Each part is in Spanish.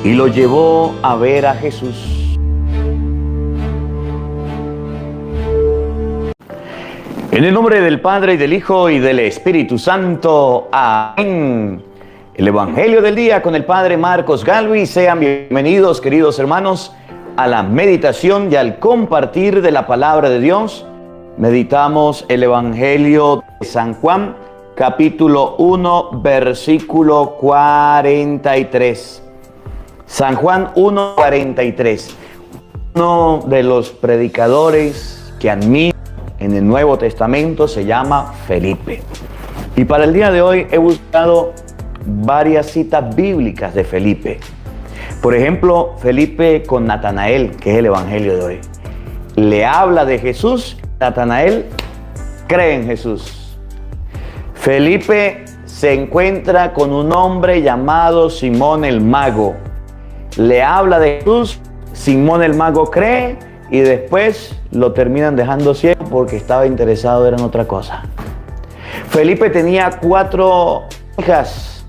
y lo llevó a ver a Jesús. En el nombre del Padre, y del Hijo, y del Espíritu Santo. Amén. El Evangelio del día con el Padre Marcos Galvis. Sean bienvenidos, queridos hermanos, a la meditación y al compartir de la palabra de Dios. Meditamos el Evangelio de San Juan, capítulo 1, versículo 43. San Juan 1, 43. Uno de los predicadores que admiro en el Nuevo Testamento se llama Felipe. Y para el día de hoy he buscado varias citas bíblicas de Felipe. Por ejemplo, Felipe con Natanael, que es el Evangelio de hoy. Le habla de Jesús, Natanael cree en Jesús. Felipe se encuentra con un hombre llamado Simón el Mago. Le habla de Jesús, Simón el Mago cree y después lo terminan dejando ciego porque estaba interesado en otra cosa. Felipe tenía 4 hijas,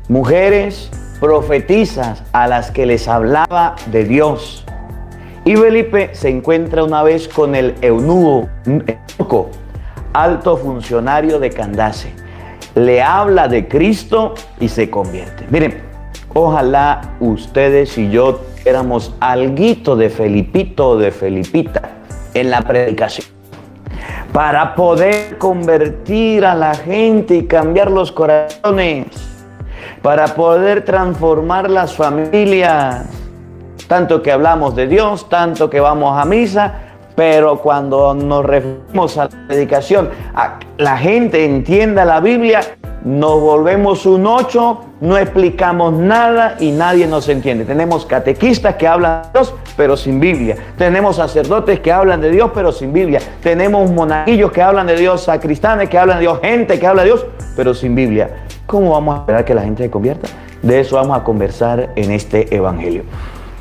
mujeres profetizas a las que les hablaba de Dios. Y Felipe se encuentra una vez con el eunuco, alto funcionario de Candace. Le habla de Cristo y se convierte. Miren, ojalá ustedes y yo éramos alguito de Felipito o de Felipita en la predicación, para poder convertir a la gente y cambiar los corazones, para poder transformar las familias. Tanto que hablamos de Dios, tanto que vamos a misa, pero cuando nos referimos a la predicación, a que la gente entienda la Biblia, nos volvemos un 8, no explicamos nada y nadie nos entiende. Tenemos catequistas que hablan de Dios, pero sin Biblia. Tenemos sacerdotes que hablan de Dios, pero sin Biblia. Tenemos monaguillos que hablan de Dios, sacristanes que hablan de Dios, gente que habla de Dios, pero sin Biblia. ¿Cómo vamos a esperar que la gente se convierta? De eso vamos a conversar en este Evangelio.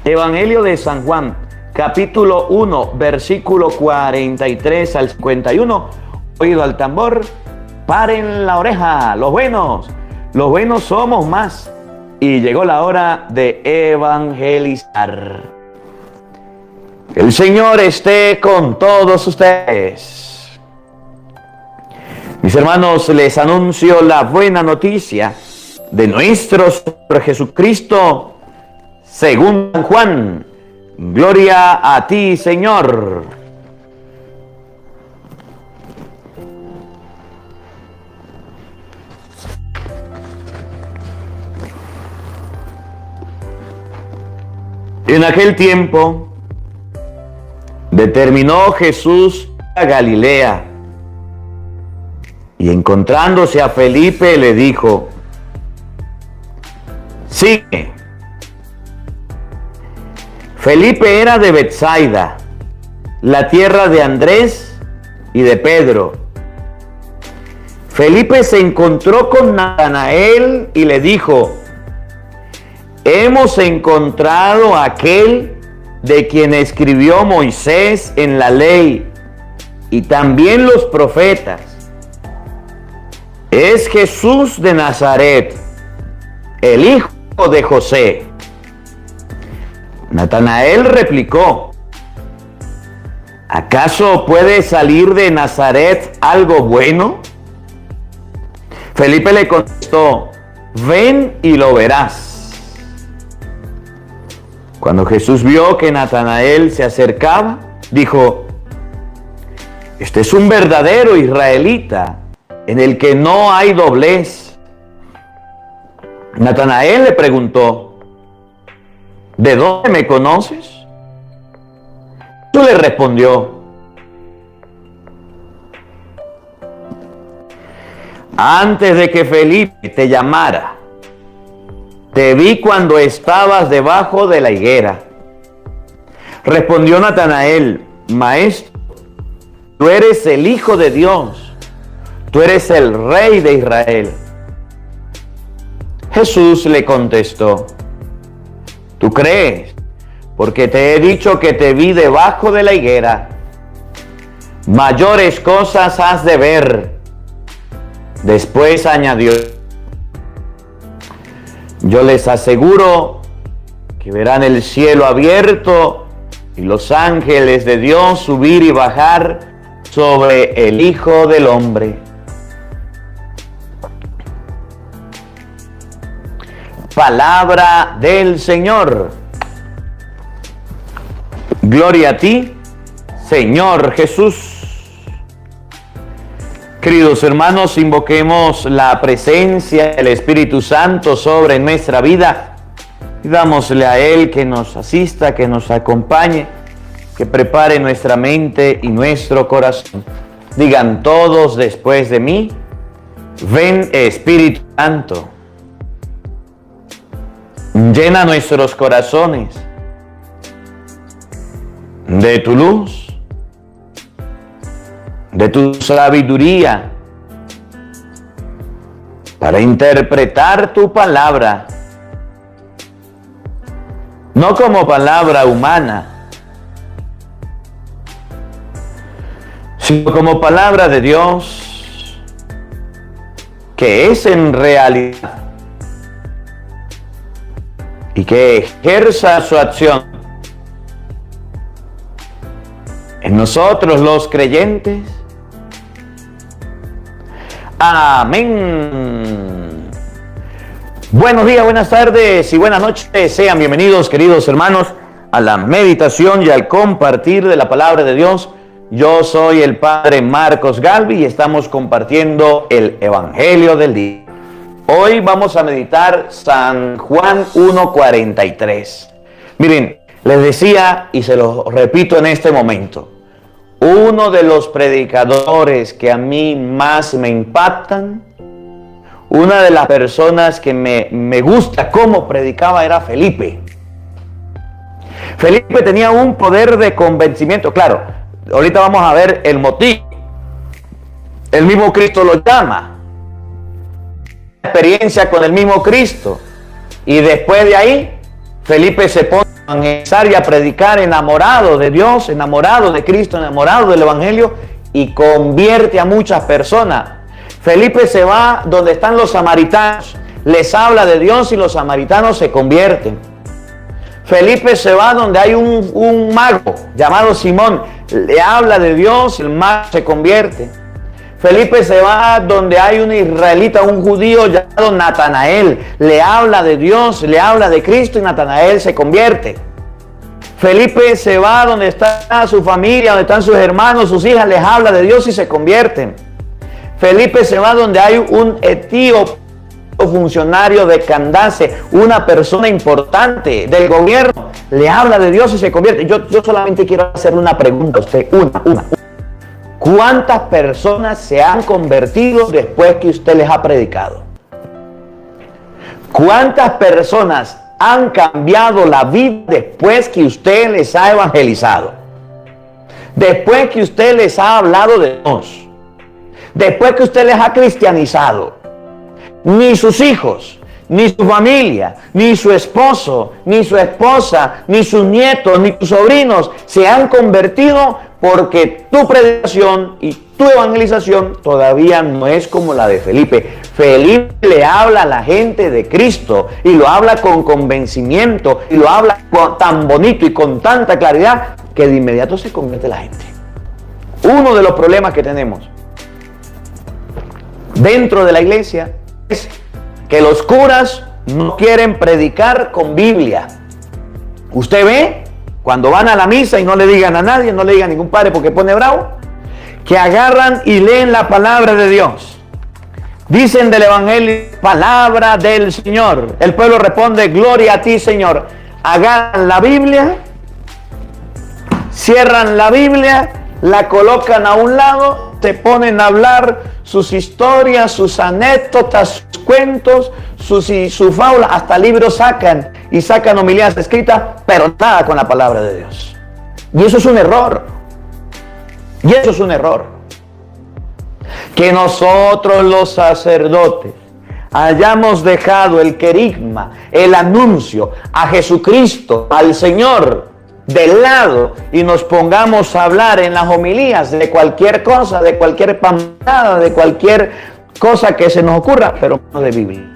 Evangelio de San Juan, capítulo 1, versículo 43 al 51. Oído al tambor, paren la oreja, los buenos somos más. Y llegó la hora de evangelizar. El Señor esté con todos ustedes. Mis hermanos, les anuncio la buena noticia de nuestro Señor Jesucristo según San Juan. Gloria a ti, Señor. En aquel tiempo determinó Jesús a Galilea y encontrándose a Felipe le dijo: sígueme. Felipe era de Betsaida, la tierra de Andrés y de Pedro. Felipe se encontró con Natanael y le dijo: hemos encontrado a aquel de quien escribió Moisés en la ley y también los profetas. Es Jesús de Nazaret, el hijo de José. Natanael replicó: ¿acaso puede salir de Nazaret algo bueno? Felipe le contestó: ven y lo verás. Cuando Jesús vio que Natanael se acercaba, dijo: este es un verdadero israelita, en el que no hay doblez. Natanael le preguntó: ¿de dónde me conoces? Tú le respondió: antes de que Felipe te llamara, te vi cuando estabas debajo de la higuera. Respondió Natanael: Maestro, tú eres el Hijo de Dios, tú eres el Rey de Israel. Jesús le contestó: ¿tú crees? Porque te he dicho que te vi debajo de la higuera. Mayores cosas has de ver. Después añadió: yo les aseguro que verán el cielo abierto y los ángeles de Dios subir y bajar sobre el Hijo del Hombre. Palabra del Señor. Gloria a ti, Señor Jesús. Queridos hermanos, invoquemos la presencia del Espíritu Santo sobre nuestra vida. Pidámosle a Él que nos asista, que nos acompañe, que prepare nuestra mente y nuestro corazón. Digan todos después de mí: ven, Espíritu Santo. Llena nuestros corazones de tu luz, de tu sabiduría, para interpretar tu palabra, no como palabra humana, sino como palabra de Dios, que es en realidad, y que ejerza su acción en nosotros los creyentes. Amén. Buenos días, buenas tardes y buenas noches. Sean bienvenidos, queridos hermanos, a la meditación y al compartir de la palabra de Dios. Yo soy el Padre Marcos Galvi y estamos compartiendo el Evangelio del día. Hoy vamos a meditar San Juan 1:43. Miren, les decía y se lo repito en este momento, uno de los predicadores que a mí más me impactan, una de las personas que me gusta cómo predicaba era Felipe. Felipe tenía un poder de convencimiento. Claro, ahorita vamos a ver el motivo. El mismo Cristo lo llama. Experiencia con el mismo Cristo, y después de ahí Felipe se pone a evangelizar y a predicar, enamorado de Dios, enamorado de Cristo, enamorado del Evangelio, y convierte a muchas personas. Felipe se va donde están los samaritanos, les habla de Dios y los samaritanos se convierten. Felipe se va donde hay un mago llamado Simón, le habla de Dios, el mago se convierte. Felipe se va donde hay un israelita, un judío llamado Natanael. Le habla de Dios, le habla de Cristo y Natanael se convierte. Felipe se va donde está su familia, donde están sus hermanos, sus hijas, les habla de Dios y se convierten. Felipe se va donde hay un etíope funcionario de Candace, una persona importante del gobierno, le habla de Dios y se convierte. Yo solamente quiero hacerle una pregunta a usted, una. ¿Cuántas personas se han convertido después que usted les ha predicado? ¿Cuántas personas han cambiado la vida después que usted les ha evangelizado? Después que usted les ha hablado de Dios. Después que usted les ha cristianizado. Ni sus hijos, ni su familia, ni su esposo, ni su esposa, ni sus nietos, ni sus sobrinos se han convertido, porque tu predicación y tu evangelización todavía no es como la de Felipe. Felipe le habla a la gente de Cristo y lo habla con convencimiento y lo habla tan bonito y con tanta claridad que de inmediato se convierte la gente. Uno de los problemas que tenemos dentro de la iglesia es que los curas no quieren predicar con Biblia. Usted ve cuando van a la misa y no le digan a nadie, no le digan a ningún padre porque pone bravo, que agarran y leen la palabra de Dios. Dicen del Evangelio, palabra del Señor. El pueblo responde, gloria a ti, Señor. Agarran la Biblia, cierran la Biblia, la colocan a un lado, se ponen a hablar sus historias, sus anécdotas, sus cuentos, su fábula, hasta libros sacan y sacan homilías escritas, pero nada con la palabra de Dios. Y eso es un error. Que nosotros los sacerdotes hayamos dejado el querigma, el anuncio a Jesucristo, al Señor, de lado y nos pongamos a hablar en las homilías de cualquier cosa, de cualquier pamplada, de cualquier cosa que se nos ocurra, pero no de Biblia.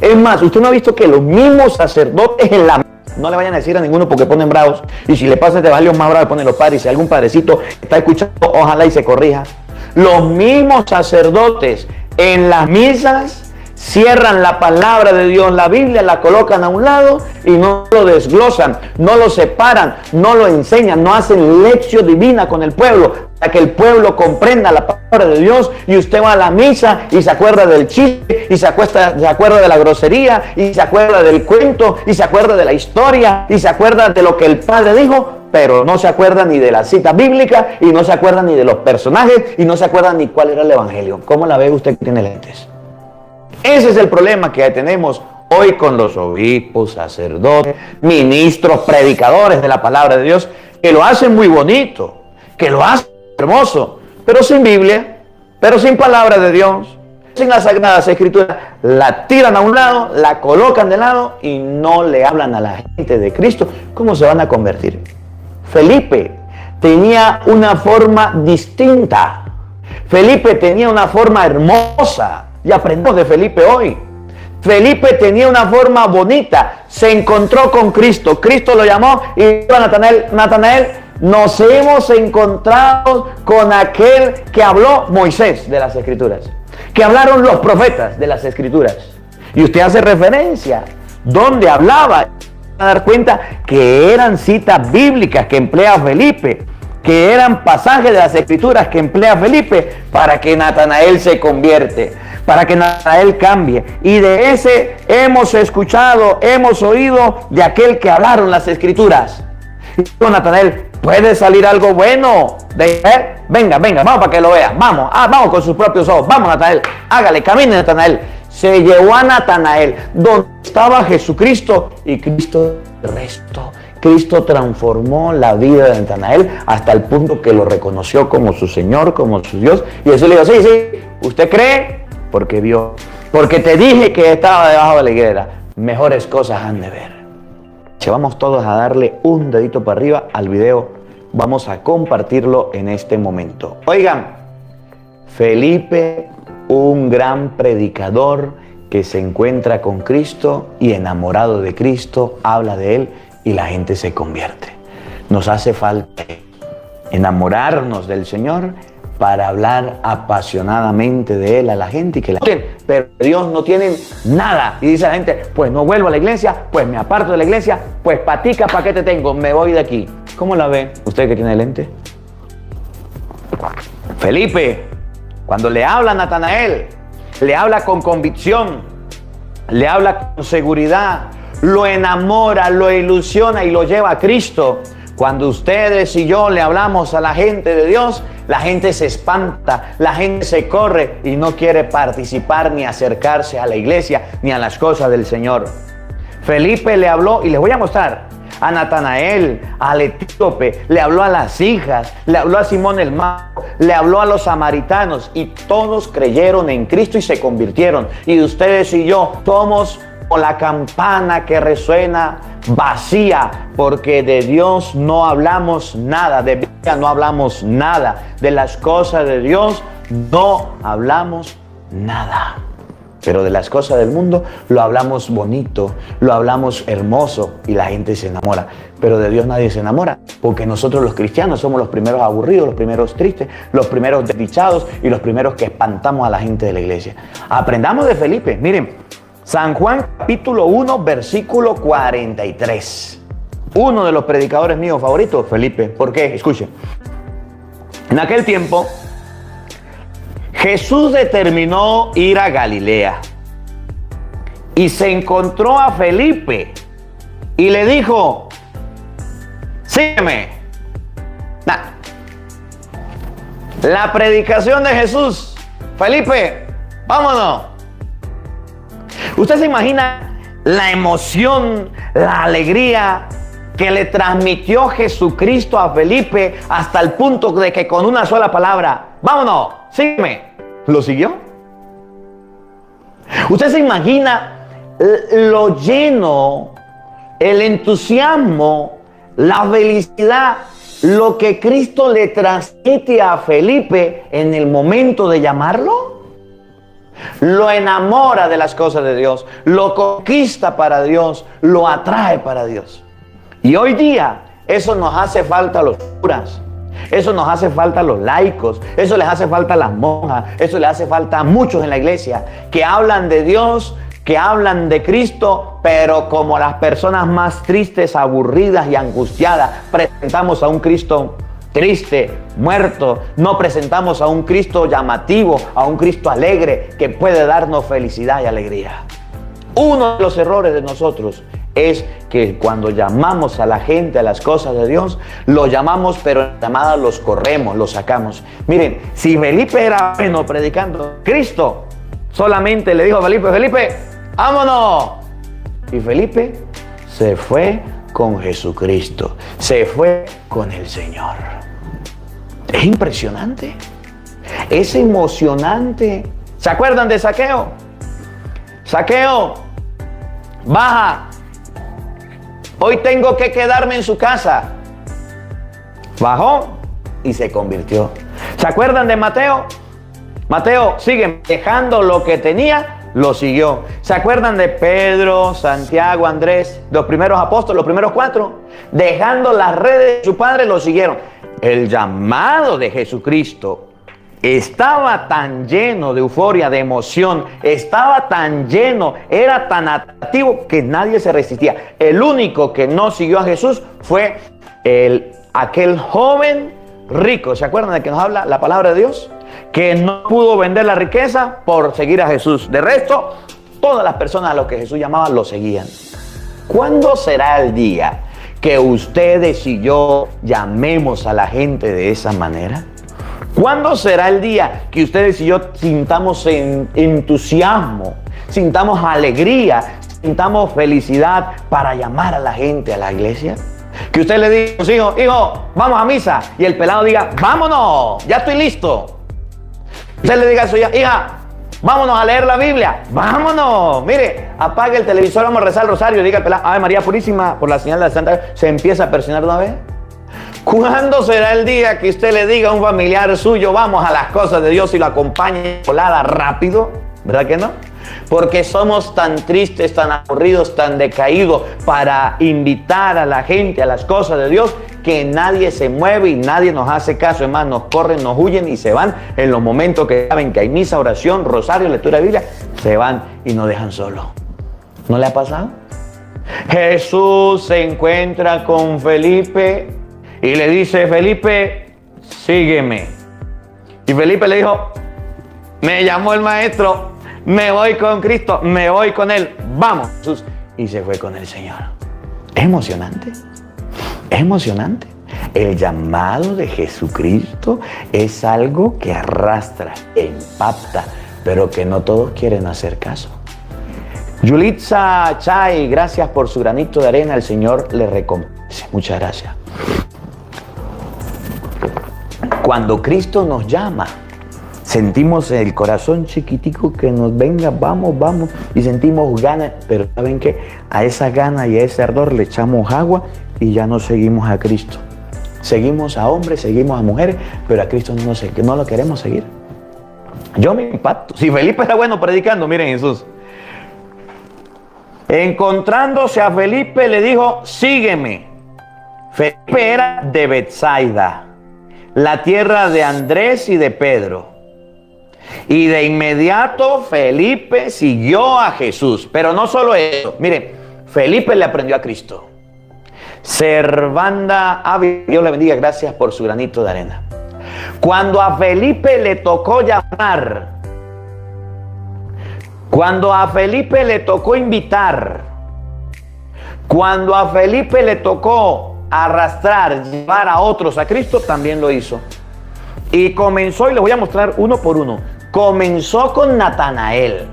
Es más, usted no ha visto que los mismos sacerdotes en la... No le vayan a decir a ninguno porque ponen bravos. Y si le pasa este evangelio más bravo, ponen los padres. Y si algún padrecito está escuchando, ojalá y se corrija. Los mismos sacerdotes en las misas cierran la palabra de Dios, la Biblia, la colocan a un lado y no lo desglosan, no lo separan, no lo enseñan, no hacen lección divina con el pueblo para que el pueblo comprenda la palabra de Dios. Y usted va a la misa y se acuerda del chiste y se acuerda de la grosería y se acuerda del cuento y se acuerda de la historia y se acuerda de lo que el padre dijo, pero no se acuerda ni de la cita bíblica y no se acuerda ni de los personajes y no se acuerda ni cuál era el evangelio. ¿Cómo la ve usted que tiene lentes? Ese es el problema que tenemos hoy con los obispos, sacerdotes, ministros, predicadores de la palabra de Dios, que lo hacen muy bonito, que lo hacen hermoso, pero sin Biblia, pero sin palabra de Dios, sin las Sagradas Escrituras. La tiran a un lado, la colocan de lado y no le hablan a la gente de Cristo. ¿Cómo se van a convertir? Felipe tenía una forma distinta. Felipe tenía una forma hermosa. Y aprendemos de Felipe hoy. Felipe tenía una forma bonita. Se encontró con Cristo. Cristo lo llamó y dijo a Natanael, nos hemos encontrado con aquel que habló Moisés de las Escrituras, que hablaron los profetas de las Escrituras. Y usted hace referencia donde hablaba. A dar cuenta que eran citas bíblicas que emplea Felipe, que eran pasajes de las Escrituras que emplea Felipe para que Natanael se convierte, para que Natanael cambie. Y de ese hemos escuchado, hemos oído de aquel que hablaron las Escrituras. Y dijo Natanael, ¿puede salir algo bueno de él? Venga, vamos para que lo vea. Vamos con sus propios ojos. Vamos, Natanael, hágale, camine, Natanael. Se llevó a Natanael donde estaba Jesucristo y Cristo el resto. Cristo transformó la vida de Natanael hasta el punto que lo reconoció como su Señor, como su Dios. Y eso le dijo, sí, ¿usted cree? Porque vio. Porque te dije que estaba debajo de la higuera. Mejores cosas han de ver. Vamos todos a darle un dedito para arriba al video. Vamos a compartirlo en este momento. Oigan, Felipe, un gran predicador que se encuentra con Cristo y enamorado de Cristo, habla de Él y la gente se convierte. Nos hace falta enamorarnos del Señor para hablar apasionadamente de Él a la gente y que la gente, pero Dios no tiene nada. Y dice la gente, pues no vuelvo a la iglesia, pues me aparto de la iglesia, pues patica, ¿para qué te tengo? Me voy de aquí. ¿Cómo la ve usted que tiene lente? Felipe, cuando le habla a Natanael, le habla con convicción, le habla con seguridad, lo enamora, lo ilusiona y lo lleva a Cristo. Cuando ustedes y yo le hablamos a la gente de Dios, la gente se espanta, la gente se corre y no quiere participar ni acercarse a la iglesia ni a las cosas del Señor. Felipe le habló, y les voy a mostrar, a Natanael, al etíope, le habló a las hijas, le habló a Simón el mago, le habló a los samaritanos y todos creyeron en Cristo y se convirtieron. Y ustedes y yo somos como la campana que resuena vacía, porque de Dios no hablamos nada, de Biblia no hablamos nada, de las cosas de Dios no hablamos nada. Pero de las cosas del mundo lo hablamos bonito, lo hablamos hermoso y la gente se enamora. Pero de Dios nadie se enamora, porque nosotros los cristianos somos los primeros aburridos, los primeros tristes, los primeros desdichados y los primeros que espantamos a la gente de la iglesia. Aprendamos de Felipe. Miren, San Juan capítulo 1 versículo 43. Uno de los predicadores míos favoritos, Felipe. ¿Por qué? Escuchen. En aquel tiempo Jesús determinó ir a Galilea y se encontró a Felipe y le dijo, sígueme. La predicación de Jesús, Felipe, vámonos. ¿Usted se imagina la emoción, la alegría que le transmitió Jesucristo a Felipe hasta el punto de que con una sola palabra, vámonos, sígueme, lo siguió? ¿Usted se imagina lo lleno, el entusiasmo, la felicidad, lo que Cristo le transmite a Felipe en el momento de llamarlo? lo enamora de las cosas de Dios, lo conquista para Dios, lo atrae para Dios. Y hoy día eso nos hace falta a los curas, eso nos hace falta a los laicos, eso les hace falta a las monjas, eso les hace falta a muchos en la iglesia que hablan de Dios, que hablan de Cristo, pero como las personas más tristes, aburridas y angustiadas. Presentamos a un Cristo triste, muerto. No presentamos a un Cristo llamativo, a un Cristo alegre que puede darnos felicidad y alegría. Uno de los errores de nosotros es que cuando llamamos a la gente a las cosas de Dios, lo llamamos, pero en llamada los corremos, los sacamos. Miren, si Felipe era bueno predicando, Cristo solamente le dijo a Felipe: Felipe, vámonos. Y Felipe se fue con Jesucristo, se fue con el Señor. Es impresionante, es emocionante. ¿Se acuerdan de Zaqueo? Zaqueo, baja, hoy tengo que quedarme en su casa. Bajó y se convirtió. ¿Se acuerdan de Mateo? Mateo, sigue dejando lo que tenía, lo siguió. ¿Se acuerdan de Pedro, Santiago, Andrés, los primeros apóstoles, los primeros 4? Dejando las redes de su padre, lo siguieron. El llamado de Jesucristo estaba tan lleno de euforia, de emoción, estaba tan lleno, era tan atractivo que nadie se resistía. El único que no siguió a Jesús fue aquel joven rico. ¿Se acuerdan de que nos habla la palabra de Dios? Que no pudo vender la riqueza por seguir a Jesús. De resto, todas las personas a los que Jesús llamaba lo seguían. ¿Cuándo será el día que ustedes y yo llamemos a la gente de esa manera? ¿Cuándo será el día que ustedes y yo sintamos entusiasmo, sintamos alegría, sintamos felicidad para llamar a la gente a la iglesia? Que usted le diga a sus hijos: hijo, vamos a misa, y el pelado diga: vámonos, ya estoy listo. Usted le diga a su hija: vámonos a leer la Biblia, vámonos, mire, apague el televisor, vamos a rezar el rosario. Diga el pelado: Ave María Purísima, por la señal de la Santa. Se empieza a persignar de una vez. ¿Cuándo será el día que usted le diga a un familiar suyo: vamos a las cosas de Dios, y lo acompañe volada rápido? ¿Verdad que no? Porque somos tan tristes, tan aburridos, tan decaídos para invitar a la gente a las cosas de Dios, que nadie se mueve y nadie nos hace caso. Es más, nos corren, nos huyen y se van en los momentos que saben que hay misa, oración, rosario, lectura de Biblia. Se van y nos dejan solos. ¿No le ha pasado? Jesús se encuentra con Felipe y le dice: Felipe, sígueme. Y Felipe le dijo: me llamó el maestro, me voy con Cristo, me voy con Él, vamos, Jesús. Y se fue con el Señor. Es emocionante, es emocionante. El llamado de Jesucristo es algo que arrastra, que impacta, pero que no todos quieren hacer caso. Yulitza Chay, gracias por su granito de arena, el Señor le recompense. Muchas gracias. Cuando Cristo nos llama, sentimos el corazón chiquitico que nos venga, vamos, vamos, y sentimos ganas, pero ¿saben qué? A esa gana y a ese ardor le echamos agua y ya no seguimos a Cristo. Seguimos a hombres, seguimos a mujeres, pero a Cristo no lo queremos seguir. Yo me impacto. Si Felipe era bueno predicando, miren Jesús. Encontrándose a Felipe le dijo: sígueme. Felipe era de Betsaida, la tierra de Andrés y de Pedro. Y de inmediato Felipe siguió a Jesús. Pero no solo eso, miren, Felipe le aprendió a Cristo. Servanda Ávila, Dios le bendiga, gracias por su granito de arena. Cuando a Felipe le tocó llamar, cuando a Felipe le tocó invitar, cuando a Felipe le tocó arrastrar, llevar a otros a Cristo, también lo hizo. Y comenzó, y les voy a mostrar uno por uno. Comenzó con Natanael.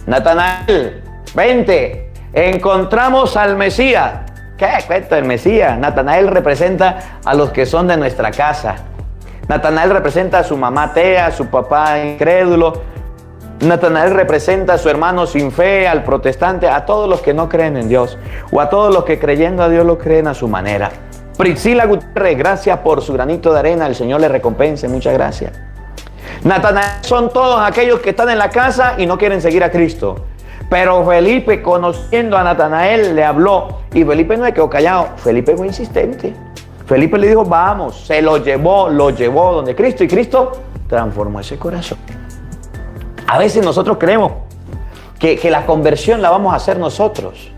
Natanael, vente, encontramos al Mesías. ¿Qué cuento del Mesías? Natanael representa a los que son de nuestra casa. Natanael representa a su mamá atea, a su papá incrédulo. Natanael representa a su hermano sin fe, al protestante, a todos los que no creen en Dios, o a todos los que creyendo a Dios lo creen a su manera. Priscila Gutiérrez, gracias por su granito de arena, el Señor le recompense, muchas gracias. Natanael son todos aquellos que están en la casa y no quieren seguir a Cristo. Pero Felipe, conociendo a Natanael, le habló. Y Felipe no se quedó callado. Felipe fue insistente. Felipe le dijo, vamos. Se lo llevó donde Cristo. Y Cristo transformó ese corazón. A veces nosotros creemos que la conversión la vamos a hacer nosotros.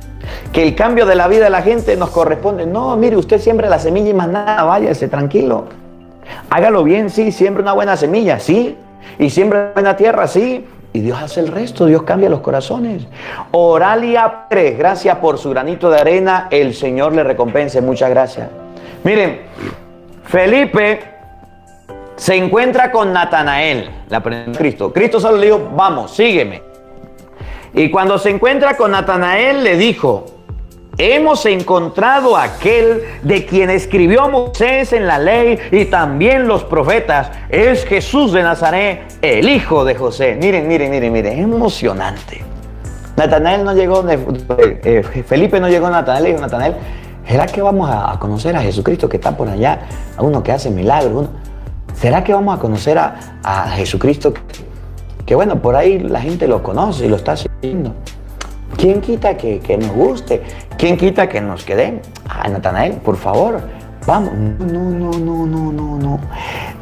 Que el cambio de la vida de la gente nos corresponde. No, mire, usted siembra la semilla y más nada, váyase tranquilo. Hágalo bien, sí, siembra una buena semilla, sí. Y siembra buena tierra, sí. Y Dios hace el resto, Dios cambia los corazones. Oralia Pérez, gracias por su granito de arena. El Señor le recompense, muchas gracias. Miren, Felipe se encuentra con Natanael, la aprendió Cristo. Cristo solo le dijo, vamos, sígueme. Y cuando se encuentra con Natanael, le dijo, hemos encontrado a aquel de quien escribió Moisés en la ley y también los profetas. Es Jesús de Nazaret, el hijo de José. Miren, es emocionante. Natanael no llegó, Felipe no llegó a Natanael, le dijo, Natanael, ¿será que vamos a conocer a Jesucristo que está por allá? A uno que hace milagros. ¿Será que vamos a conocer a Jesucristo que bueno, por ahí la gente lo conoce y lo está siguiendo? ¿Quién quita que nos guste? ¿Quién quita que nos quede? Natanael, por favor, vamos. No.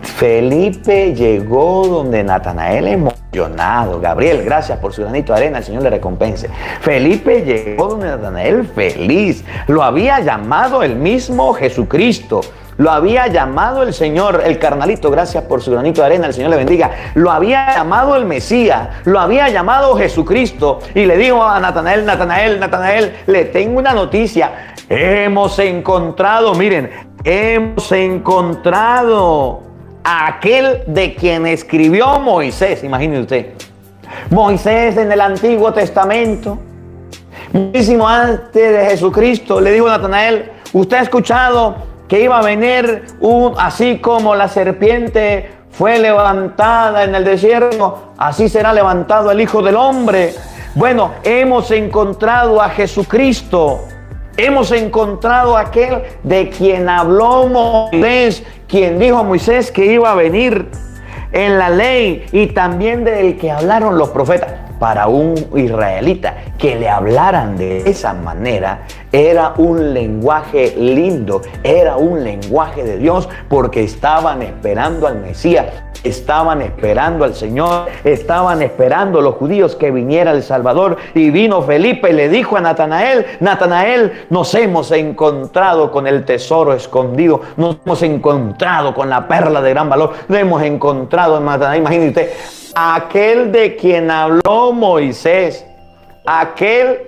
Felipe llegó donde Natanael emocionado. Gabriel, gracias por su granito de arena, el Señor le recompense. Felipe llegó donde Natanael feliz. Lo había llamado el mismo Jesucristo. Lo había llamado el Señor, el carnalito, gracias por su granito de arena, el Señor le bendiga. Lo había llamado el Mesías, lo había llamado Jesucristo. Y le dijo a Natanael, Natanael, le tengo una noticia. Hemos encontrado a aquel de quien escribió Moisés. Imagínese usted. Moisés en el Antiguo Testamento, muchísimo antes de Jesucristo, le dijo a Natanael, usted ha escuchado que iba a venir así como la serpiente fue levantada en el desierto, así será levantado el Hijo del Hombre. Bueno, hemos encontrado a Jesucristo, hemos encontrado a aquel de quien habló Moisés, quien dijo a Moisés que iba a venir en la ley y también del que hablaron los profetas. Para un israelita que le hablaran de esa manera era un lenguaje lindo, era un lenguaje de Dios, porque estaban esperando al Mesías, estaban esperando al Señor, estaban esperando los judíos que viniera el Salvador. Y vino Felipe y le dijo a Natanael, Natanael, nos hemos encontrado con el tesoro escondido, nos hemos encontrado con la perla de gran valor, nos hemos encontrado en Natanael. Imagínese usted, aquel de quien habló Moisés, aquel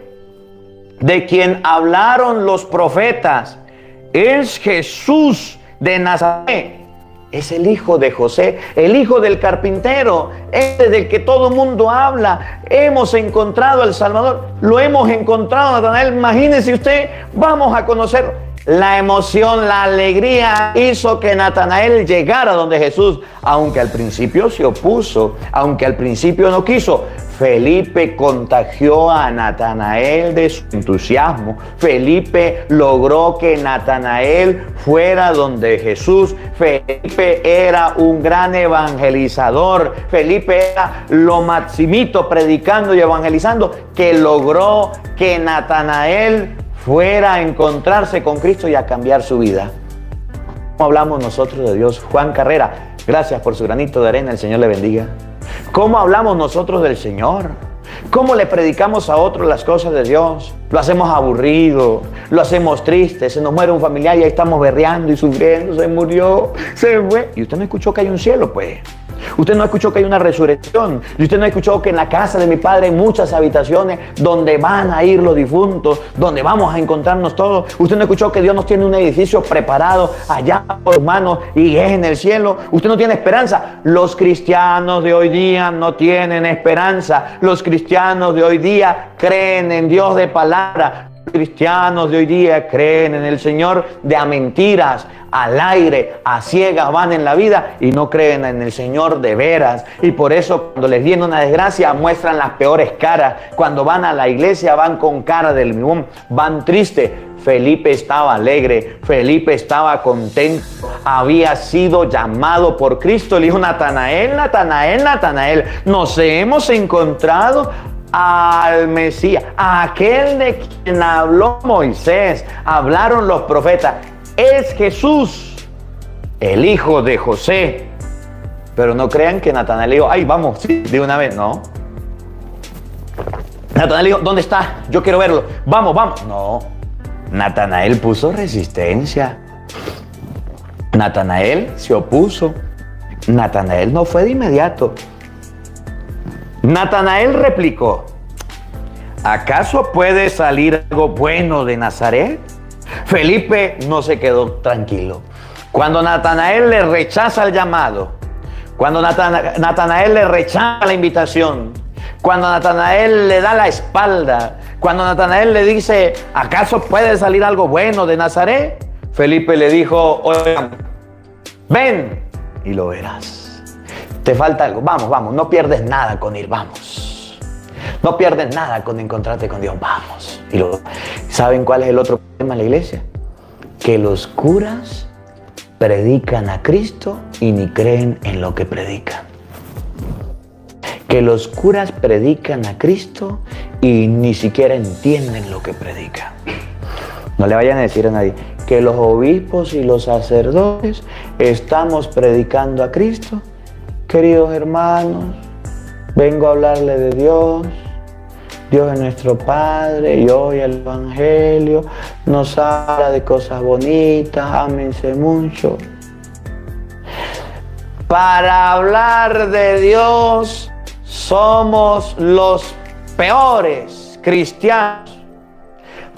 de quien hablaron los profetas, es Jesús de Nazaret. Es el hijo de José, el hijo del carpintero, ese del que todo el mundo habla. Hemos encontrado al Salvador, lo hemos encontrado, Natanael. Imagínese usted, vamos a conocerlo. La emoción, la alegría hizo que Natanael llegara donde Jesús, aunque al principio se opuso, aunque al principio no quiso. Felipe contagió a Natanael de su entusiasmo. Felipe logró que Natanael fuera donde Jesús. Felipe era un gran evangelizador. Felipe era lo maximito predicando y evangelizando, que logró que Natanael fuera a encontrarse con Cristo y a cambiar su vida. ¿Cómo hablamos nosotros de Dios? Juan Carrera, gracias por su granito de arena, el Señor le bendiga. ¿Cómo hablamos nosotros del Señor? ¿Cómo le predicamos a otros las cosas de Dios? Lo hacemos aburrido, lo hacemos triste, se nos muere un familiar y ahí estamos berreando y sufriendo, se murió, se fue. Y usted no escuchó que hay un cielo, pues. Usted no escuchó que hay una resurrección. Y usted no escuchó que en la casa de mi Padre hay muchas habitaciones donde van a ir los difuntos, donde vamos a encontrarnos todos. Usted no escuchó que Dios nos tiene un edificio preparado allá por manos y es en el cielo. Usted no tiene esperanza. Los cristianos de hoy día no tienen esperanza. Los cristianos de hoy día creen en Dios de palabra. Los cristianos de hoy día creen en el Señor de a mentiras, al aire, a ciegas van en la vida y no creen en el Señor de veras. Y por eso cuando les viene una desgracia muestran las peores caras. Cuando van a la iglesia van con cara del limón, van tristes. Felipe estaba alegre, Felipe estaba contento, había sido llamado por Cristo. Le dijo: Natanael, Natanael, Natanael, nos hemos encontrado al Mesías, a aquel de quien habló Moisés, hablaron los profetas. Es Jesús, el hijo de José. Pero no crean que Natanael le dijo: ay, vamos, sí, de una vez. No. Natanael dijo: ¿dónde está? Yo quiero verlo. Vamos, vamos. No. Natanael puso resistencia. Natanael se opuso. Natanael no fue de inmediato. Natanael replicó: ¿acaso puede salir algo bueno de Nazaret? Felipe no se quedó tranquilo. Cuando Natanael le rechaza el llamado, cuando Natanael le rechaza la invitación, cuando Natanael le da la espalda, cuando Natanael le dice: ¿acaso puede salir algo bueno de Nazaret? Felipe le dijo: oigan, ven y lo verás. Te falta algo. Vamos, vamos, no pierdes nada con ir, vamos. No pierdes nada con encontrarte con Dios, vamos. ¿Saben cuál es el otro problema en la iglesia? Que los curas predican a Cristo y ni creen en lo que predican. Que los curas predican a Cristo y ni siquiera entienden lo que predican. No le vayan a decir a nadie que los obispos y los sacerdotes estamos predicando a Cristo. Queridos hermanos, vengo a hablarle de Dios. Dios es nuestro Padre y hoy el Evangelio nos habla de cosas bonitas, ámense mucho. Para hablar de Dios somos los peores cristianos.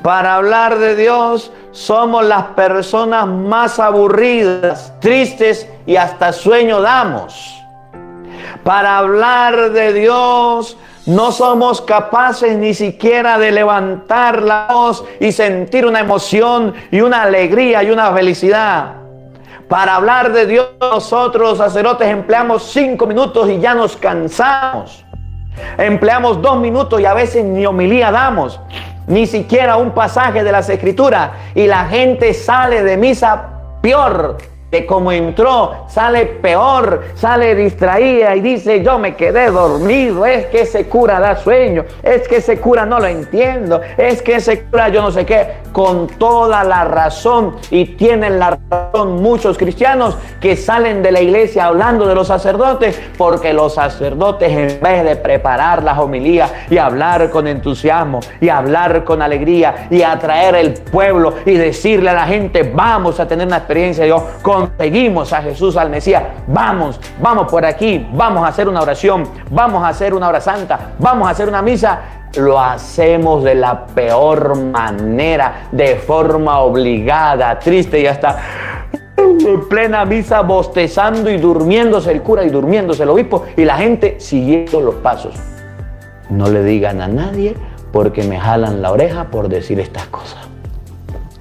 Para hablar de Dios somos las personas más aburridas, tristes y hasta sueño damos. Para hablar de Dios no somos capaces ni siquiera de levantar la voz y sentir una emoción y una alegría y una felicidad. Para hablar de Dios nosotros los sacerdotes empleamos 5 minutos y ya nos cansamos. Empleamos 2 minutos y a veces ni homilía damos, ni siquiera un pasaje de las Escrituras, y la gente sale de misa peor de como entró, sale peor, sale distraída y dice: yo me quedé dormido, es que ese cura da sueño, es que ese cura no lo entiendo, es que ese cura yo no sé qué. Con toda la razón, y tienen la razón muchos cristianos que salen de la iglesia hablando de los sacerdotes, porque los sacerdotes, en vez de preparar las homilías y hablar con entusiasmo y hablar con alegría y atraer el pueblo y decirle a la gente: vamos a tener una experiencia de Dios, conseguimos a Jesús, al Mesías, vamos por aquí, vamos a hacer una oración, vamos a hacer una hora santa, vamos a hacer una misa, lo hacemos de la peor manera, de forma obligada, triste, y hasta en plena misa bostezando y durmiéndose el cura y durmiéndose el obispo y la gente siguiendo los pasos. No le digan a nadie porque me jalan la oreja por decir estas cosas.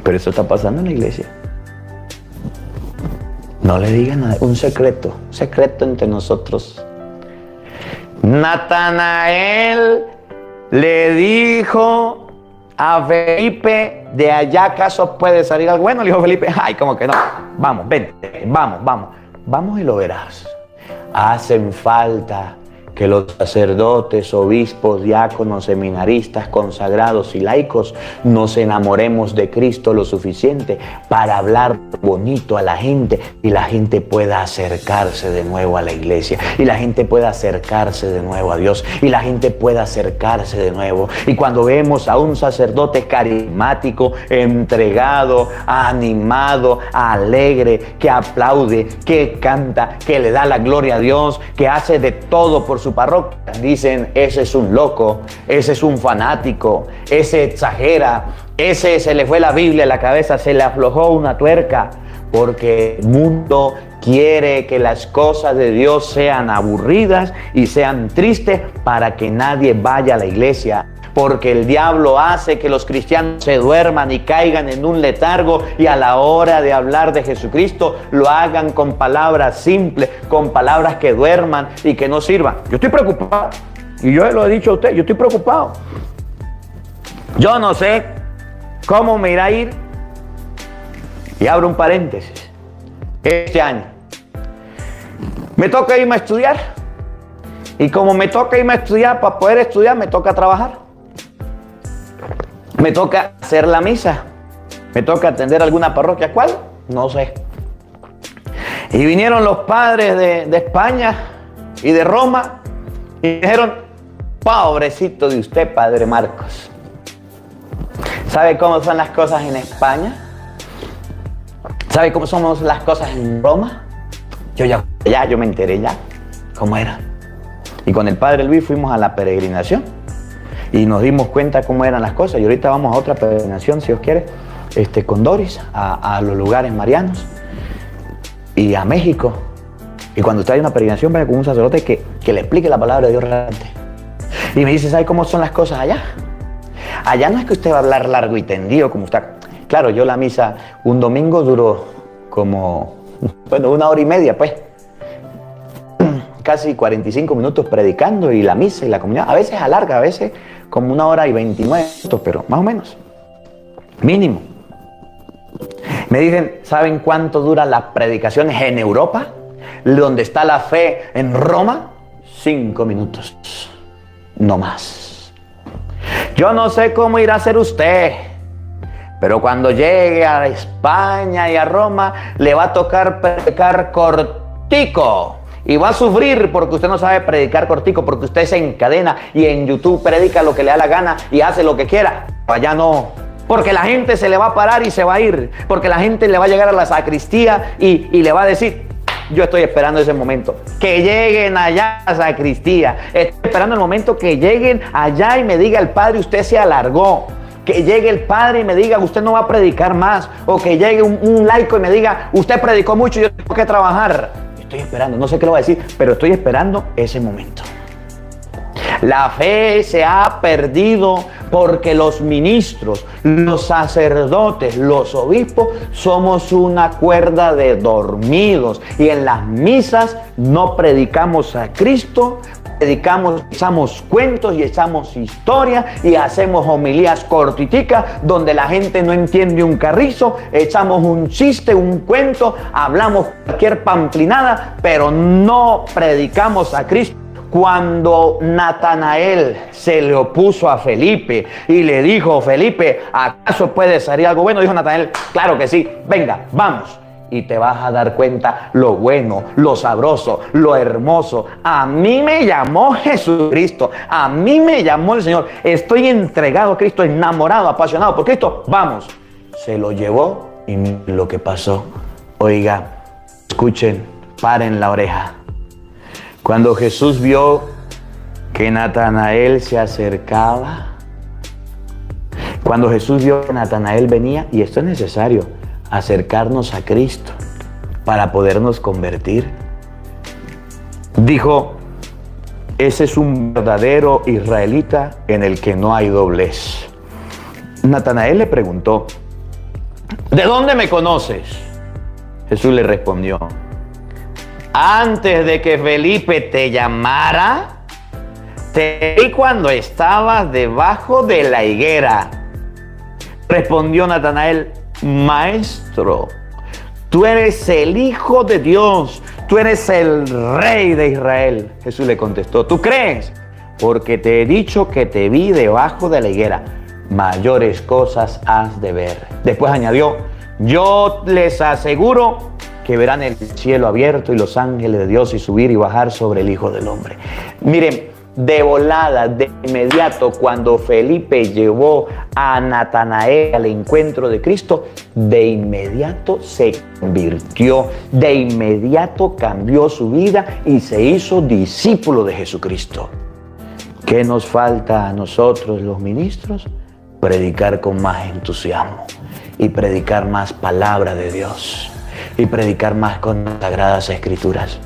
Pero eso está pasando en la iglesia. No le digan nada, un secreto entre nosotros. Natanael le dijo a Felipe: ¿de allá acaso puede salir algo bueno? Le dijo Felipe: ay, como que no, vamos, ven, vamos y lo verás. Hacen falta que los sacerdotes, obispos, diáconos, seminaristas, consagrados y laicos nos enamoremos de Cristo lo suficiente para hablar bonito a la gente y la gente pueda acercarse de nuevo a la iglesia y la gente pueda acercarse de nuevo a Dios y la gente pueda acercarse de nuevo. Y cuando vemos a un sacerdote carismático, entregado, animado, alegre, que aplaude, que canta, que le da la gloria a Dios, que hace de todo por su parroquia, dicen: ese es un loco, ese es un fanático, ese exagera, ese se le fue la Biblia a la cabeza, se le aflojó una tuerca, porque el mundo quiere que las cosas de Dios sean aburridas y sean tristes para que nadie vaya a la iglesia. Porque el diablo hace que los cristianos se duerman y caigan en un letargo y a la hora de hablar de Jesucristo lo hagan con palabras simples, con palabras que duerman y que no sirvan. Yo estoy preocupado y yo lo he dicho a usted, yo estoy preocupado. Yo no sé ¿Cómo me irá a ir? Y abro un paréntesis. Este año me toca irme a estudiar. Y como me toca irme a estudiar, para poder estudiar me toca trabajar. Me toca hacer la misa. Me toca atender alguna parroquia. ¿Cuál? No sé. Y vinieron los padres de España y de Roma y dijeron: pobrecito de usted, padre Marcos. ¿Sabe cómo son las cosas en España? ¿Sabe cómo son las cosas en Roma? Yo me enteré ya cómo era. Y con el padre Luis fuimos a la peregrinación y nos dimos cuenta cómo eran las cosas. Y ahorita vamos a otra peregrinación, si Dios quiere, con Doris, a los lugares marianos y a México. Y cuando usted hay una peregrinación, vaya con un sacerdote que le explique la palabra de Dios realmente. Y me dice: ¿sabe cómo son las cosas allá? Allá no es que usted va a hablar largo y tendido como usted. Claro, yo la misa un domingo duró como, 1 hora y media, pues. Casi 45 minutos predicando, y la misa y la comunión. A veces alarga, a veces como 1 hora y 29 minutos, pero más o menos. Mínimo. Me dicen: ¿saben cuánto duran las predicaciones en Europa? Donde está la fe en Roma. 5 minutos. No más. Yo no sé cómo irá a ser usted, pero cuando llegue a España y a Roma, le va a tocar predicar cortico. Y va a sufrir porque usted no sabe predicar cortico, porque usted se encadena y en YouTube predica lo que le da la gana y hace lo que quiera. Allá no. Porque la gente se le va a parar y se va a ir. Porque la gente le va a llegar a la sacristía y le va a decir: yo estoy esperando ese momento. Que lleguen allá a la sacristía. Estoy esperando el momento que lleguen allá y me diga el padre: usted se alargó. Que llegue el padre y me diga: usted no va a predicar más. O que llegue un laico y me diga: usted predicó mucho, yo tengo que trabajar. Estoy esperando, no sé qué le voy a decir, pero estoy esperando ese momento. La fe se ha perdido porque los ministros, los sacerdotes, los obispos somos una cuerda de dormidos, y en las misas no predicamos a Cristo. Echamos cuentos y echamos historias y hacemos homilías cortiticas donde la gente no entiende un carrizo. Echamos un chiste, un cuento, hablamos cualquier pamplinada, pero no predicamos a Cristo. Cuando Natanael se le opuso a Felipe y le dijo: Felipe, ¿acaso puede salir algo bueno? Dijo Natanael: claro que sí, venga, vamos. Y te vas a dar cuenta lo bueno, lo sabroso, lo hermoso. A mí me llamó Jesucristo, a mí me llamó el Señor. Estoy entregado a Cristo, enamorado, apasionado por Cristo. Vamos. Se lo llevó y miren lo que pasó. Oiga, escuchen, paren la oreja. Cuando Jesús vio que Natanael se acercaba, cuando Jesús vio que Natanael venía, y esto es necesario, acercarnos a Cristo para podernos convertir, dijo: ese es un verdadero israelita en el que no hay doblez. Natanael le preguntó: ¿de dónde me conoces? Jesús le respondió: antes de que Felipe te llamara, te vi cuando estabas debajo de la higuera. Respondió Natanael: Maestro, tú eres el Hijo de Dios, tú eres el Rey de Israel. Jesús le contestó: ¿tú crees? Porque te he dicho que te vi debajo de la higuera. Mayores cosas has de ver. Después añadió: yo les aseguro que verán el cielo abierto y los ángeles de Dios y subir y bajar sobre el Hijo del Hombre. Miren, de volada, de inmediato, cuando Felipe llevó a Natanael al encuentro de Cristo, de inmediato se convirtió, de inmediato cambió su vida y se hizo discípulo de Jesucristo. ¿Qué nos falta a nosotros los ministros? Predicar con más entusiasmo y predicar más palabra de Dios y predicar más con las Sagradas Escrituras.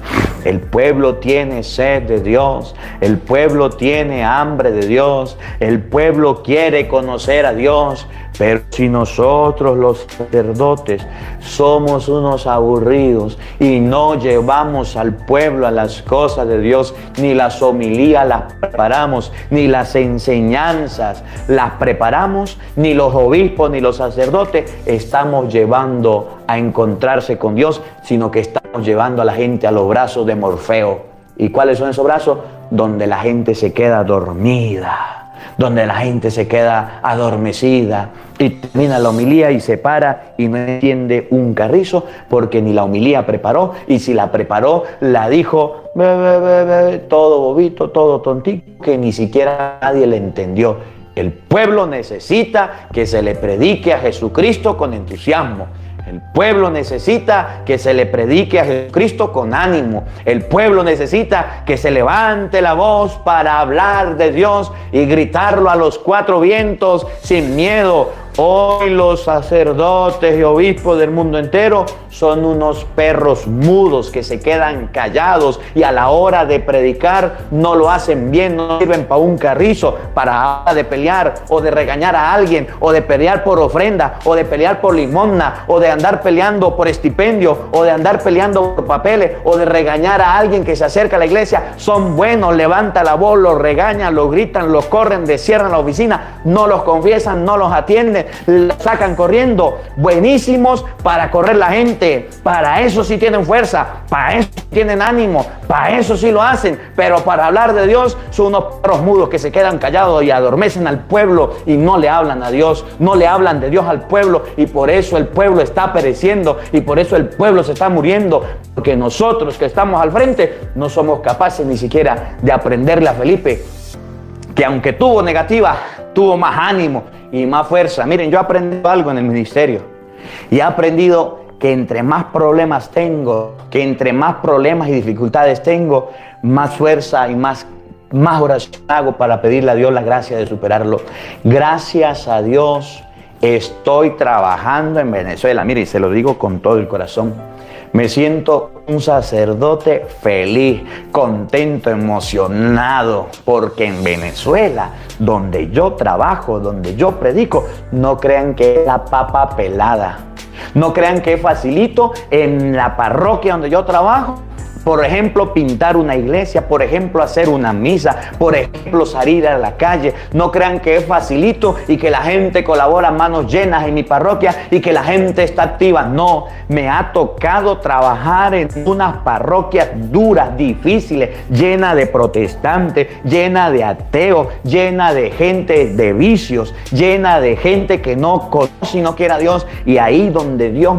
El pueblo tiene sed de Dios, el pueblo tiene hambre de Dios, el pueblo quiere conocer a Dios. Pero si nosotros los sacerdotes somos unos aburridos y no llevamos al pueblo a las cosas de Dios, ni las homilías las preparamos, ni las enseñanzas las preparamos, ni los obispos ni los sacerdotes estamos llevando a encontrarse con Dios, sino que estamos llevando a la gente a los brazos de Morfeo. ¿Y cuáles son esos brazos? Donde la gente se queda dormida, donde la gente se queda adormecida y termina la homilía y se para y no entiende un carrizo porque ni la homilía preparó, y si la preparó la dijo todo bobito, todo tontito, que ni siquiera nadie le entendió. El pueblo necesita que se le predique a Jesucristo con entusiasmo. El pueblo necesita que se le predique a Jesucristo con ánimo. El pueblo necesita que se levante la voz para hablar de Dios y gritarlo a los cuatro vientos sin miedo. Hoy los sacerdotes y obispos del mundo entero son unos perros mudos que se quedan callados y a la hora de predicar no lo hacen bien, no sirven para un carrizo, para de pelear o de regañar a alguien, o de pelear por ofrenda, o de pelear por limosna, o de andar peleando por estipendio, o de andar peleando por papeles, o de regañar a alguien que se acerca a la iglesia. Son buenos, levanta la voz, los regañan, los gritan, los corren, cierran la oficina, no los confiesan, no los atienden, los sacan corriendo. Buenísimos para correr la gente, para eso sí tienen fuerza, para eso sí tienen ánimo, para eso sí lo hacen, pero para hablar de Dios son unos perros mudos que se quedan callados y adormecen al pueblo y no le hablan a Dios, no le hablan de Dios al pueblo, y por eso el pueblo está pereciendo y por eso el pueblo se está muriendo, porque nosotros que estamos al frente no somos capaces ni siquiera de aprenderle a Felipe, que aunque tuvo negativa, tuvo más ánimo y más fuerza. Miren, yo he aprendido algo en el ministerio y he aprendido que entre más problemas tengo, que entre más problemas y dificultades tengo, más fuerza y más oración hago para pedirle a Dios la gracia de superarlo. Gracias a Dios estoy trabajando en Venezuela. Miren, se lo digo con todo el corazón. Me siento un sacerdote feliz, contento, emocionado, porque en Venezuela, donde yo trabajo, donde yo predico, no crean que es la papa pelada. No crean que es facilito en la parroquia donde yo trabajo. Por ejemplo, pintar una iglesia, por ejemplo, hacer una misa, por ejemplo, salir a la calle. No crean que es facilito y que la gente colabora manos llenas en mi parroquia y que la gente está activa. No, me ha tocado trabajar en unas parroquias duras, difíciles, llenas de protestantes, llena de ateos, llena de gente de vicios, llena de gente que no conoce y no quiere a Dios. Y ahí donde Dios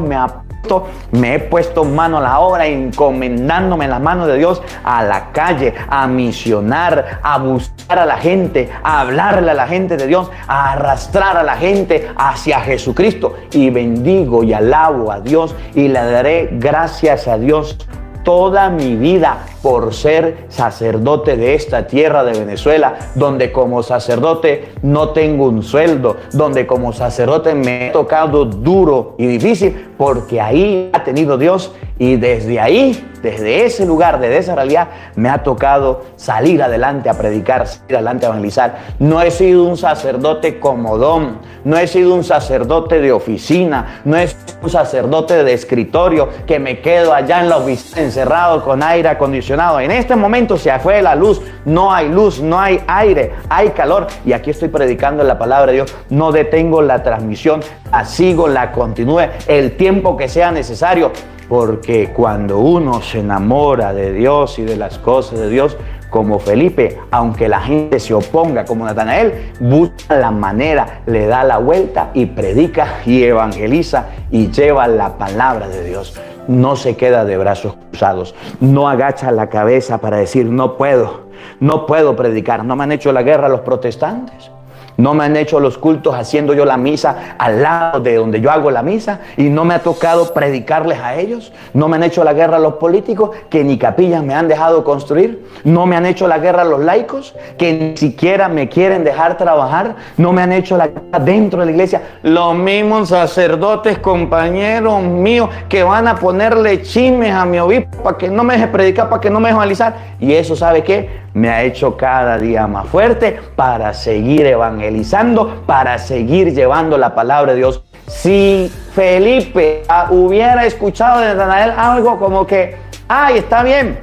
me he puesto mano a la obra, encomendándome en las manos de Dios a la calle, a misionar, a buscar a la gente, a hablarle a la gente de Dios, a arrastrar a la gente hacia Jesucristo. Y bendigo y alabo a Dios y le daré gracias a Dios toda mi vida por ser sacerdote de esta tierra de Venezuela, donde como sacerdote no tengo un sueldo, donde como sacerdote me ha tocado duro y difícil, porque ahí ha tenido Dios, y desde ahí, desde ese lugar, desde esa realidad, me ha tocado salir adelante a predicar, salir adelante a evangelizar. No he sido un sacerdote comodón, no he sido un sacerdote de oficina, no he sido un sacerdote de escritorio que me quedo allá en la oficina encerrado con aire acondicionado. En este momento se fue la luz, no hay aire, hay calor, y aquí estoy predicando la palabra de Dios. No detengo la transmisión, la sigo, la continúe el tiempo que sea necesario, porque cuando uno se enamora de Dios y de las cosas de Dios, como Felipe, aunque la gente se oponga, como Natanael, busca la manera, le da la vuelta y predica y evangeliza y lleva la palabra de Dios. No se queda de brazos cruzados, no agacha la cabeza para decir no puedo predicar. ¿No me han hecho la guerra los protestantes? No me han hecho los cultos haciendo yo la misa al lado de donde yo hago la misa y no me ha tocado predicarles a ellos. No me han hecho la guerra a los políticos que ni capillas me han dejado construir. No me han hecho la guerra a los laicos que ni siquiera me quieren dejar trabajar. No me han hecho la guerra dentro de la iglesia. Los mismos sacerdotes, compañeros míos, que van a ponerle chismes a mi obispo para que no me deje predicar, para que no me deje evangelizar. Y eso, ¿sabe qué? Me ha hecho cada día más fuerte para seguir evangelizando, para seguir llevando la palabra de Dios. Si Felipe hubiera escuchado de Natanael algo como que, ay, está bien,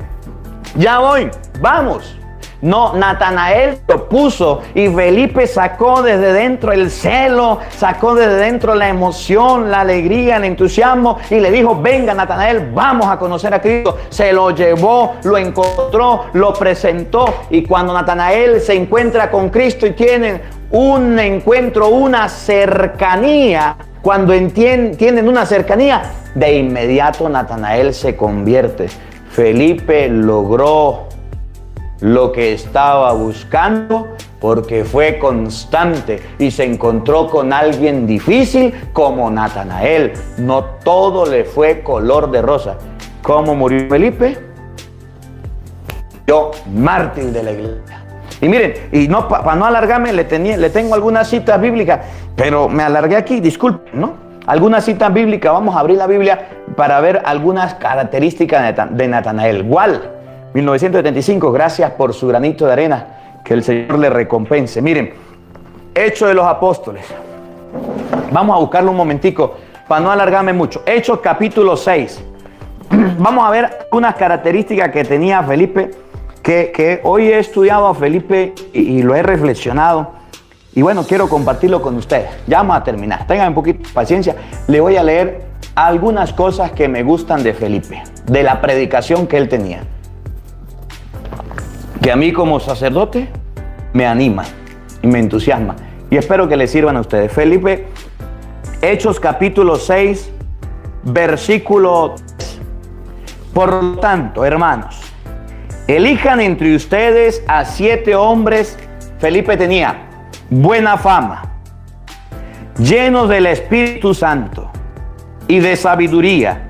ya voy, vamos. No, Natanael lo puso y Felipe sacó desde dentro el celo, sacó desde dentro la emoción, la alegría, el entusiasmo y le dijo, venga Natanael, vamos a conocer a Cristo. Se lo llevó, lo encontró, lo presentó y cuando Natanael se encuentra con Cristo y tienen un encuentro, una cercanía, cuando tienen una cercanía, de inmediato Natanael se convierte. Felipe logró lo que estaba buscando porque fue constante y se encontró con alguien difícil como Natanael. No todo le fue color de rosa. ¿Cómo murió Felipe? Yo, mártir de la iglesia. Y miren, y no para no alargarme, le tengo algunas citas bíblicas, pero me alargué aquí, disculpen, ¿no? Algunas citas bíblicas, vamos a abrir la Biblia para ver algunas características de Natanael. Igual, 1975, gracias por su granito de arena, que el Señor le recompense. Miren, Hechos de los Apóstoles. Vamos a buscarlo un momentico para no alargarme mucho. Hechos capítulo 6. Vamos a ver unas características que tenía Felipe, que hoy he estudiado a Felipe y lo he reflexionado. Y bueno, quiero compartirlo con ustedes. Ya vamos a terminar. Tengan un poquito de paciencia. Le voy a leer algunas cosas que me gustan de Felipe, de la predicación que él tenía, que a mí como sacerdote me anima y me entusiasma. Y espero que les sirvan a ustedes. Felipe, Hechos capítulo 6, versículo 3. Por lo tanto, hermanos, elijan entre ustedes a 7 hombres. Felipe tenía buena fama, llenos del Espíritu Santo y de sabiduría,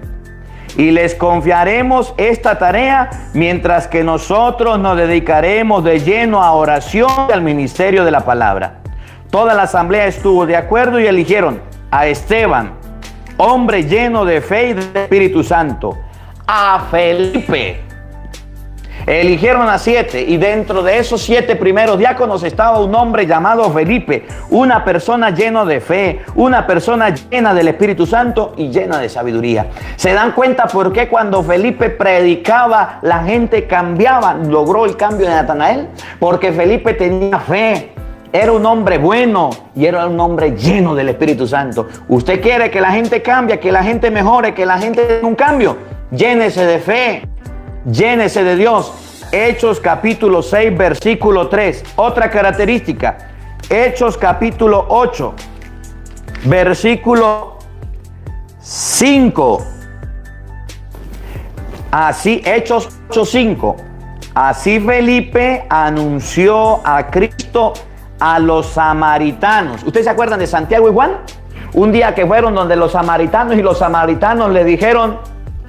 y les confiaremos esta tarea mientras que nosotros nos dedicaremos de lleno a oración y al ministerio de la palabra. Toda la asamblea estuvo de acuerdo y eligieron a Esteban, hombre lleno de fe y de Espíritu Santo, a Felipe. Eligieron a 7 y dentro de esos 7 primeros diáconos estaba un hombre llamado Felipe, una persona llena de fe, una persona llena del Espíritu Santo y llena de sabiduría. ¿Se dan cuenta por qué cuando Felipe predicaba la gente cambiaba, logró el cambio de Natanael? Porque Felipe tenía fe, era un hombre bueno y era un hombre lleno del Espíritu Santo. ¿Usted quiere que la gente cambie, que la gente mejore, que la gente tenga un cambio? Llénese de fe. Llénese de Dios. Hechos capítulo 6, versículo 3. Otra característica. Hechos capítulo 8, versículo 5. Así, Hechos 8, 5. Así Felipe anunció a Cristo a los samaritanos. ¿Ustedes se acuerdan de Santiago y Juan? Un día que fueron donde los samaritanos y los samaritanos le dijeron,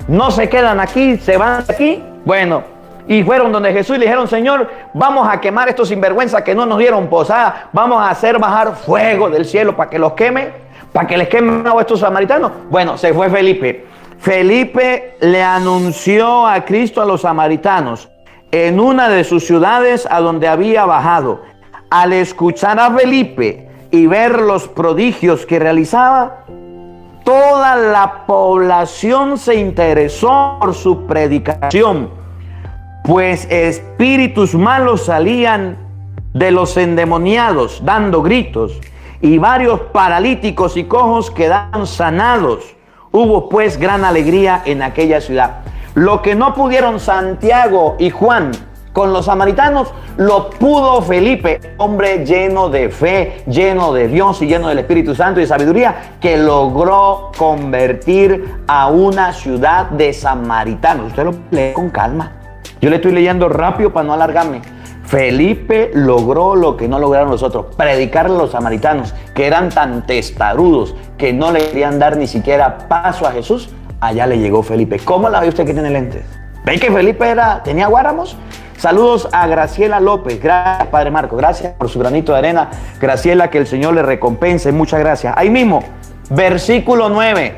no se quedan aquí, se van de aquí. Bueno, y fueron donde Jesús y le dijeron, Señor, vamos a quemar estos sinvergüenzas que no nos dieron posada, vamos a hacer bajar fuego del cielo para que los queme, para que les quemen a estos samaritanos. Bueno, se fue Felipe. Felipe le anunció a Cristo a los samaritanos en una de sus ciudades a donde había bajado. Al escuchar a Felipe y ver los prodigios que realizaba, toda la población se interesó por su predicación, pues espíritus malos salían de los endemoniados dando gritos, y varios paralíticos y cojos quedaron sanados. Hubo pues gran alegría en aquella ciudad. Lo que no pudieron Santiago y Juan con los samaritanos, lo pudo Felipe, hombre lleno de fe, lleno de Dios y lleno del Espíritu Santo y de sabiduría, que logró convertir a una ciudad de samaritanos. Usted lo lee con calma. Yo le estoy leyendo rápido para no alargarme. Felipe logró lo que no lograron los otros, predicarle a los samaritanos, que eran tan testarudos que no le querían dar ni siquiera paso a Jesús. Allá le llegó Felipe. ¿Cómo la ve usted que tiene lentes? ¿Ve que Felipe tenía guáramos? Saludos a Graciela López. Gracias, Padre Marco. Gracias por su granito de arena. Graciela, que el Señor le recompense. Muchas gracias. Ahí mismo, versículo 9.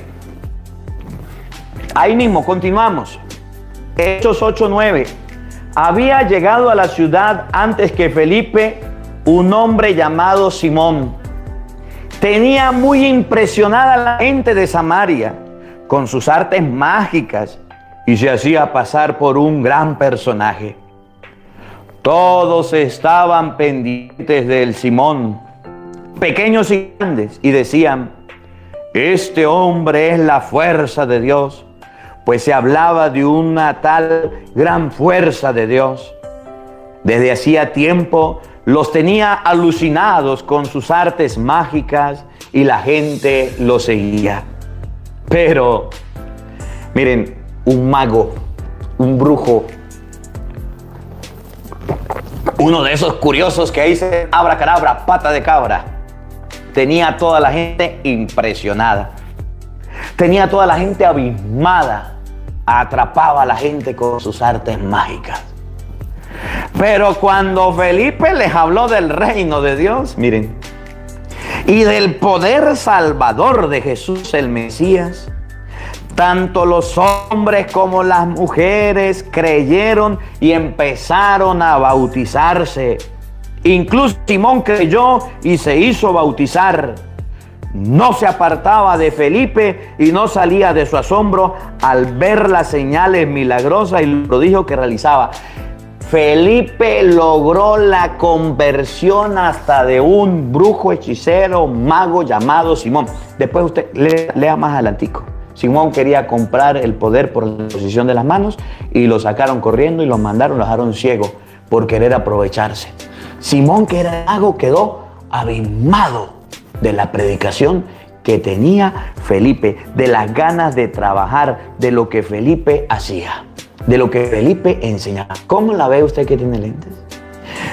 Ahí mismo, continuamos. Hechos 8:9. Había llegado a la ciudad antes que Felipe un hombre llamado Simón. Tenía muy impresionada a la gente de Samaria con sus artes mágicas y se hacía pasar por un gran personaje. Todos estaban pendientes del Simón, pequeños y grandes, y decían: este hombre es la fuerza de Dios. Pues se hablaba de una tal gran fuerza de Dios. Desde hacía tiempo los tenía alucinados con sus artes mágicas y la gente lo seguía. Pero, miren, un mago, un brujo, uno de esos curiosos que dice abracadabra, pata de cabra, tenía a toda la gente impresionada. Tenía a toda la gente abismada. Atrapaba a la gente con sus artes mágicas. Pero cuando Felipe les habló del reino de Dios, miren, y del poder salvador de Jesús el Mesías, tanto los hombres como las mujeres creyeron y empezaron a bautizarse. Incluso Simón creyó y se hizo bautizar. No se apartaba de Felipe y no salía de su asombro al ver las señales milagrosas y los prodigios que realizaba. Felipe logró la conversión hasta de un brujo, hechicero, mago llamado Simón. Después usted lea más adelantico. Simón quería comprar el poder por la imposición de las manos y lo sacaron corriendo y lo mandaron, lo dejaron ciego por querer aprovecharse. Simón, que era mago, quedó abismado de la predicación que tenía Felipe, de las ganas de trabajar, de lo que Felipe hacía, de lo que Felipe enseñaba. ¿Cómo la ve usted que tiene lentes?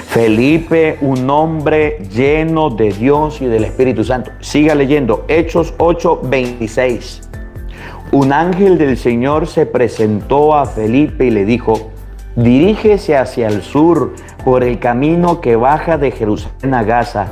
Felipe, un hombre lleno de Dios y del Espíritu Santo. Siga leyendo, Hechos 8:26. Un ángel del Señor se presentó a Felipe y le dijo: dirígese hacia el sur por el camino que baja de Jerusalén a Gaza.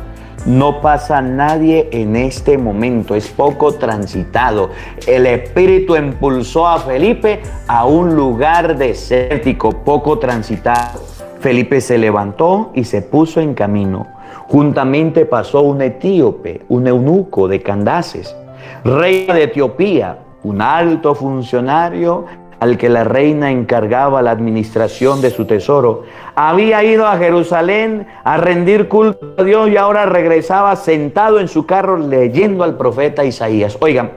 No pasa nadie en este momento, es poco transitado. El Espíritu impulsó a Felipe a un lugar desértico, poco transitado. Felipe se levantó y se puso en camino. Juntamente pasó un etíope, un eunuco de Candaces, reina de Etiopía, un alto funcionario al que la reina encargaba la administración de su tesoro. Había ido a Jerusalén a rendir culto a Dios y ahora regresaba sentado en su carro leyendo al profeta Isaías. Oigan,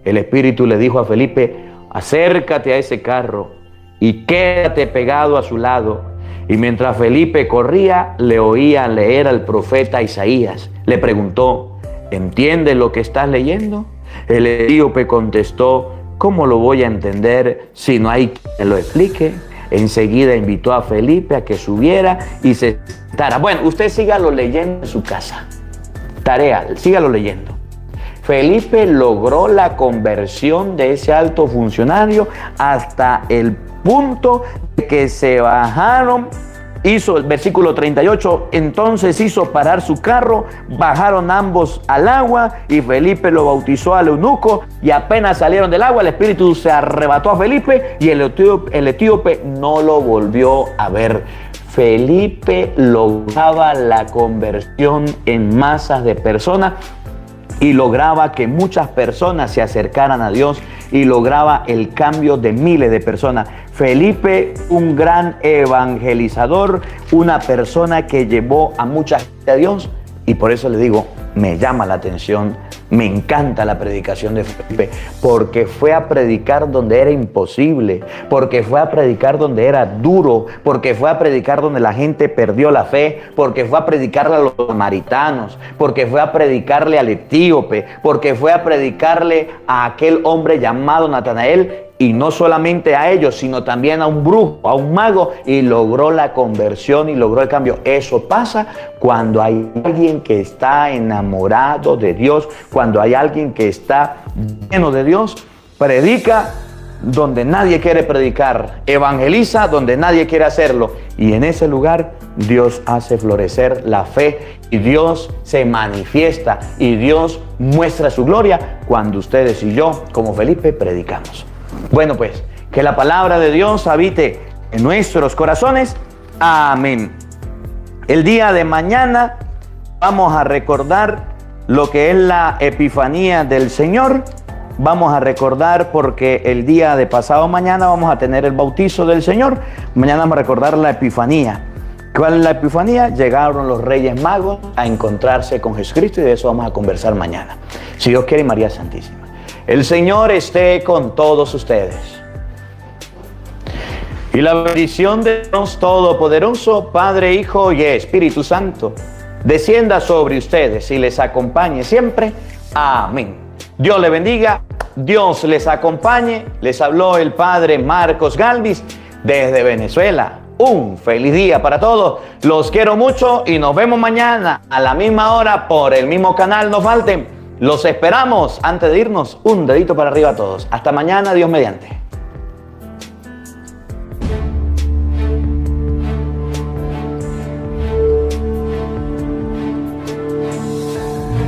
el Espíritu le dijo a Felipe: acércate a ese carro y quédate pegado a su lado. Y mientras Felipe corría, le oía leer al profeta Isaías. Le preguntó: ¿entiendes lo que estás leyendo? El etíope contestó: ¿cómo lo voy a entender si no hay quien lo explique? Enseguida invitó a Felipe a que subiera y se sentara. Bueno, usted sígalo leyendo en su casa. Tarea, sígalo leyendo. Felipe logró la conversión de ese alto funcionario hasta el punto de que se bajaron. Hizo el versículo 38, entonces hizo parar su carro, bajaron ambos al agua y Felipe lo bautizó al eunuco, y apenas salieron del agua el Espíritu se arrebató a Felipe y el etíope no lo volvió a ver. Felipe lograba la conversión en masas de personas y lograba que muchas personas se acercaran a Dios y lograba el cambio de miles de personas. Felipe, un gran evangelizador, una persona que llevó a mucha gente a Dios, y por eso le digo, me llama la atención, me encanta la predicación de Felipe, porque fue a predicar donde era imposible, porque fue a predicar donde era duro, porque fue a predicar donde la gente perdió la fe, porque fue a predicarle a los samaritanos, porque fue a predicarle al etíope, porque fue a predicarle a aquel hombre llamado Natanael, y no solamente a ellos, sino también a un brujo, a un mago, y logró la conversión y logró el cambio. Eso pasa cuando hay alguien que está enamorado de Dios, cuando hay alguien que está lleno de Dios, predica donde nadie quiere predicar, evangeliza donde nadie quiere hacerlo, y en ese lugar Dios hace florecer la fe y Dios se manifiesta y Dios muestra su gloria cuando ustedes y yo, como Felipe, predicamos. Bueno, pues, que la palabra de Dios habite en nuestros corazones. Amén. El día de mañana vamos a recordar lo que es la Epifanía del Señor. Vamos a recordar porque el día de pasado mañana vamos a tener el bautizo del Señor. Mañana vamos a recordar la Epifanía. ¿Cuál es la Epifanía? Llegaron los Reyes Magos a encontrarse con Jesucristo y de eso vamos a conversar mañana. Si Dios quiere, María Santísima. El Señor esté con todos ustedes. Y la bendición de Dios Todopoderoso, Padre, Hijo y Espíritu Santo, descienda sobre ustedes y les acompañe siempre. Amén. Dios les bendiga, Dios les acompañe. Les habló el Padre Marcos Galvis desde Venezuela. Un feliz día para todos. Los quiero mucho y nos vemos mañana a la misma hora por el mismo canal. No falten. Los esperamos. Antes de irnos, un dedito para arriba a todos. Hasta mañana, Dios mediante.